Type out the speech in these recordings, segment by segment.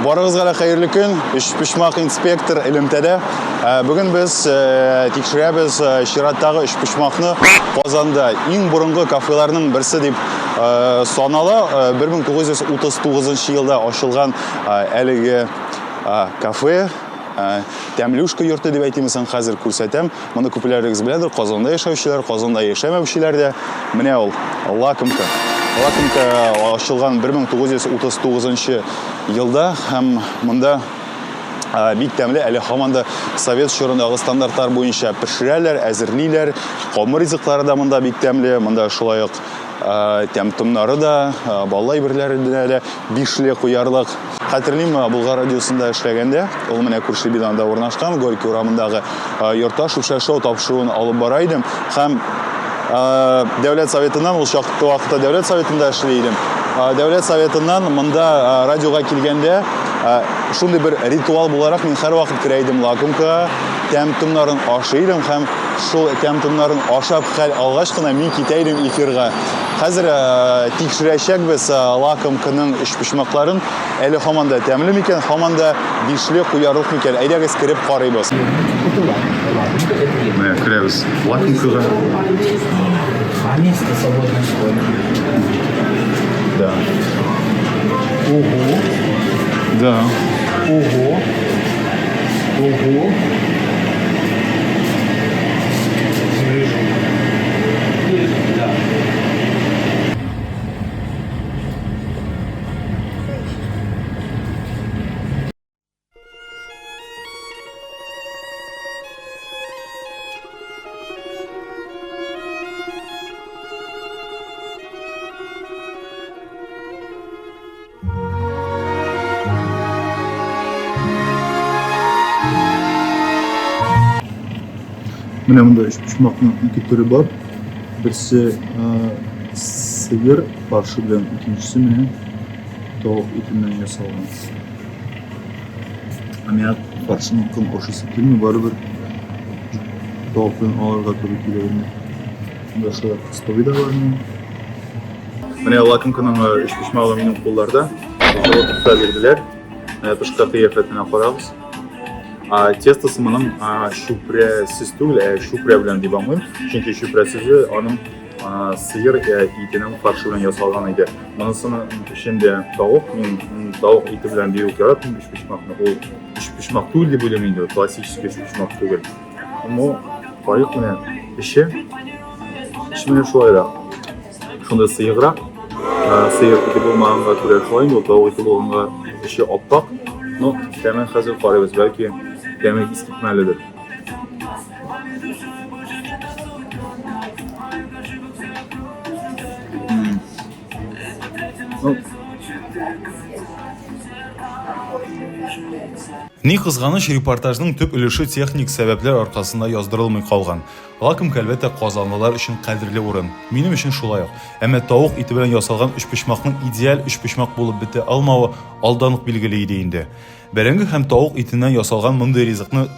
Барыгызга хәерле көн. Өчпочмак инспектор элемтәдә. Бүген без тикшерәбез чираттагы өчпочмакны Казанда иң борынгы кафеларның берсе дип санала. 1939 елда ачылган әлеге кафе Тәмлюшка йорты дип әйтимсең, хәзер күрсәтәм. Моны күпләрегез беләдер. Казанда яшәүчеләр, Казанда яшәмәүчеләр дә. Менә ул Лакомка. Лакомка ачылган 1939 елда һәм монда бик тәмле әле һаман да совет чорындагы стандартлар буенча пешерәләр, әзерлиләр. Камыр ризыклары да монда бик тәмле. Монда шулай ук тәм-томнары да, баллай берләре дә бишле куярлык. Хәтерлим, Болгар радиосында эшләгәндә, ул менә күрше бинада урнашкан, Горький урамындагы йортта шушы тапшыруын алып бара идем. Һәм Дәүләт Советыннан, ул чакта вакытта Дәүләт Советында эшли идем. Дәүләт Советыннан монда радиога килгәндә шундый бер ритуал буларак мин һәрвакыт керә идем Лакомкага, тәм-томнарын ашый идем һәм шул тәм-томнарын ашап хәл алгач кына мин китә идем эфирга. Хәзер тикшерәчәкбез Лакомканың өчпочмакларын. Әле һаман да тәмле микән, һаман да бишле куярлык микән? Әйдәгез кереп карыйбыз. Менә керәбез Лакомкага. Место свободное. Да. Ого. Да. Ого. Ого. Да. Менә монда өчпочмакның ике төре бар. Берсе сыер фаршы белән, икенчесе менә тавык итеннән ясалган. Менә фаршының кем ашыйсы килми, барыбер тавык белән алырга туры килә инде. Монда шулай стовый да бар. Менә Лакомканың өчпочмагы минем кулларда. Заводта бирделәр. Тышкы кыяфәтенә карагыз. Тестосы моның шүпрәсез түгел, шүпрә белән дип аңлыйм. Чөнки шүпрәсезе аның сыер итенең фаршы белән ясалган иде. Монысының эчендә тавык, мин тавык ите белән бик яратам өчпочмакны. Ул өчпочмак түгел дип уйлыйм инде, классический өчпочмак түгел. Әмма кайык менә эче менә шулай да. Шунда сыйграк, сыер ите булмаганга күрә шулай инде, тавык ите булганга эче аппак. Но тәмен хәзер карыйбыз, бәлки тәме искитмәледер. Ни кызганыч, репортажның төп өлеше техник сәбәпләр аркасында яздырылмый калган. Лакомка әлбәттә казанлылар өчен кадерле урын. Минем өчен шулай ук. Әмма тавык ите белән ясалган өчпочмакның идеаль өчпочмак булып бетә алмавы алданлык билгеле иде инде. Бәрәңге һәм тавык итеннән ясалган мондый ризыкны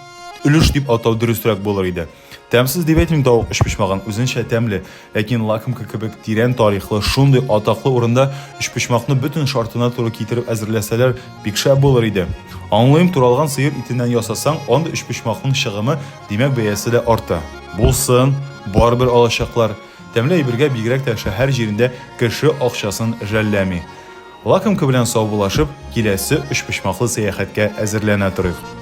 өлеш дип атау дөресрәк булыр иде. Тәмсез дип әйтмим, тавык өчпочмагын үзенчә тәмле, ләкин Лакомка кебек тирән тарихлы, шундый атаклы урында өчпочмакны бөтен шартына туры китереп әзерләсәләр, бик шәп булыр иде. Аңлыйм, туралган сыер итеннән ясасаң, анда өчпочмакның чыгымы, димәк бәясе дә арта. Булсын, барбер алачаклар. Тәмле әйбергә бигрәк тә шәһәр җирендә кеше акчасын жәлләми. Лакомка белән саубулашып, киләсе өчпочмаклы сәяхәткә әзерләнә торыйк.